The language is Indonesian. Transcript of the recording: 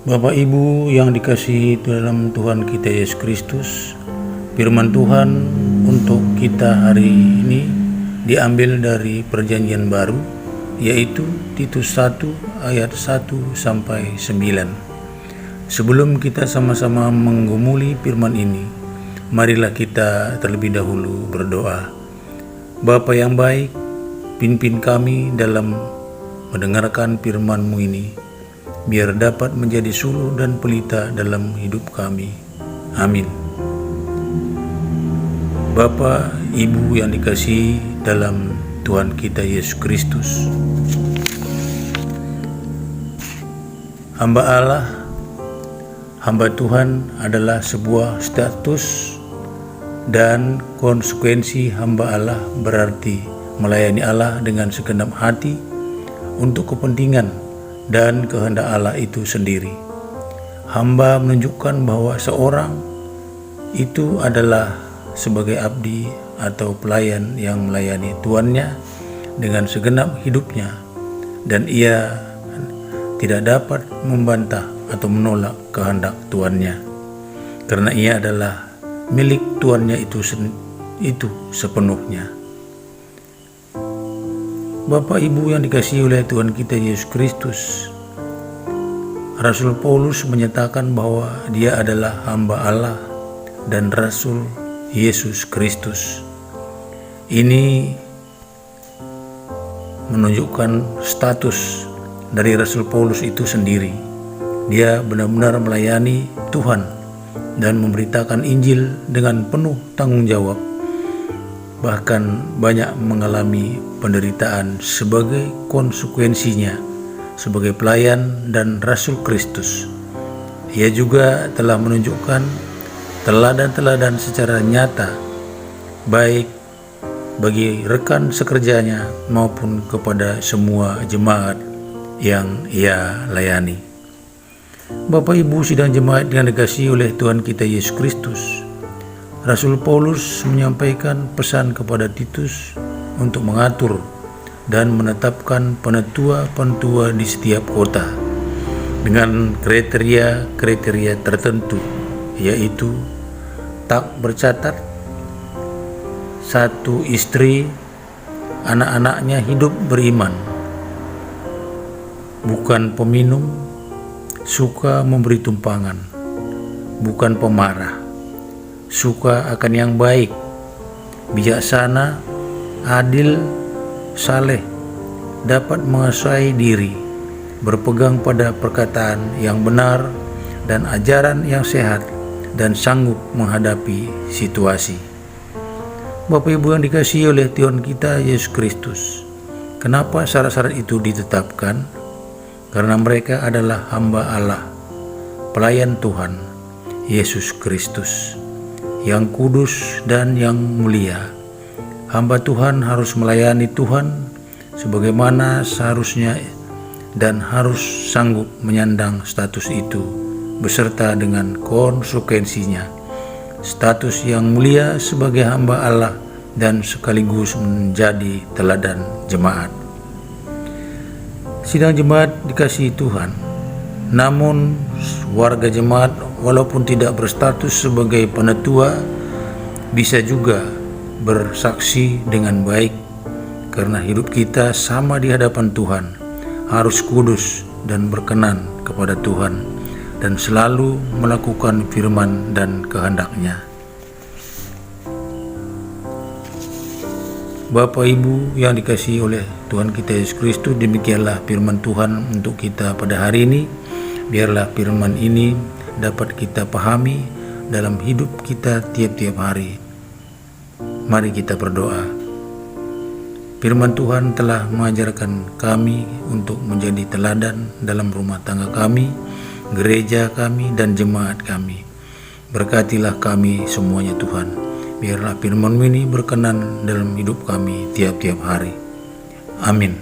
Bapak Ibu yang dikasihi dalam Tuhan kita Yesus Kristus, firman Tuhan untuk kita hari ini diambil dari Perjanjian Baru, yaitu Titus 1 ayat 1 sampai 9. Sebelum kita sama-sama menggumuli firman ini, marilah kita terlebih dahulu berdoa. Bapa yang baik, pimpin kami dalam mendengarkan firman-Mu ini, biar dapat menjadi suluh dan pelita dalam hidup kami. Amin. Bapa, Ibu yang dikasihi dalam Tuhan kita Yesus Kristus, hamba Allah, hamba Tuhan adalah sebuah status dan konsekuensi hamba Allah berarti melayani Allah dengan segenap hati untuk kepentingan dan kehendak Allah itu sendiri. Hamba menunjukkan bahwa seorang itu adalah sebagai abdi atau pelayan yang melayani tuannya dengan segenap hidupnya, dan ia tidak dapat membantah atau menolak kehendak tuannya, karena ia adalah milik tuannya itu sepenuhnya. Bapak Ibu yang dikasihi oleh Tuhan kita Yesus Kristus, Rasul Paulus menyatakan bahwa dia adalah hamba Allah dan Rasul Yesus Kristus. Ini menunjukkan status dari Rasul Paulus itu sendiri. Dia benar-benar melayani Tuhan dan memberitakan Injil dengan penuh tanggung jawab, bahkan banyak mengalami penderitaan sebagai konsekuensinya sebagai pelayan dan Rasul Kristus. Ia juga telah menunjukkan teladan-teladan secara nyata, baik bagi rekan sekerjanya maupun kepada semua jemaat yang ia layani. Bapak Ibu sidang jemaat yang dikasihi oleh Tuhan kita Yesus Kristus, Rasul Paulus menyampaikan pesan kepada Titus untuk mengatur dan menetapkan penetua-penetua di setiap kota dengan kriteria-kriteria tertentu, yaitu tak bercatat, satu istri, anak-anaknya hidup beriman, bukan peminum, suka memberi tumpangan, bukan pemarah, suka akan yang baik, bijaksana, adil, saleh, dapat menguasai diri, berpegang pada perkataan yang benar dan ajaran yang sehat, dan sanggup menghadapi situasi. Bapak Ibu yang dikasihi oleh Tuhan kita Yesus Kristus, kenapa syarat-syarat itu ditetapkan? Karena mereka adalah hamba Allah, pelayan Tuhan Yesus Kristus, yang kudus dan yang mulia. Hamba Tuhan harus melayani Tuhan sebagaimana seharusnya dan harus sanggup menyandang status itu beserta dengan konsekuensinya. Status yang mulia sebagai hamba Allah dan sekaligus menjadi teladan jemaat. Sidang jemaat dikasihi Tuhan, namun warga jemaat walaupun tidak berstatus sebagai penetua bisa juga bersaksi dengan baik, karena hidup kita sama di hadapan Tuhan harus kudus dan berkenan kepada Tuhan dan selalu melakukan firman dan kehendak-Nya. Bapak Ibu yang dikasihi oleh Tuhan kita Yesus Kristus, demikianlah firman Tuhan untuk kita pada hari ini. Biarlah firman ini dapat kita pahami dalam hidup kita tiap-tiap hari. Mari kita berdoa. Firman Tuhan telah mengajarkan kami untuk menjadi teladan dalam rumah tangga kami, gereja kami, dan jemaat kami. Berkatilah kami semuanya Tuhan. Biarlah firman-Mu ini berkenan dalam hidup kami tiap-tiap hari. Amin.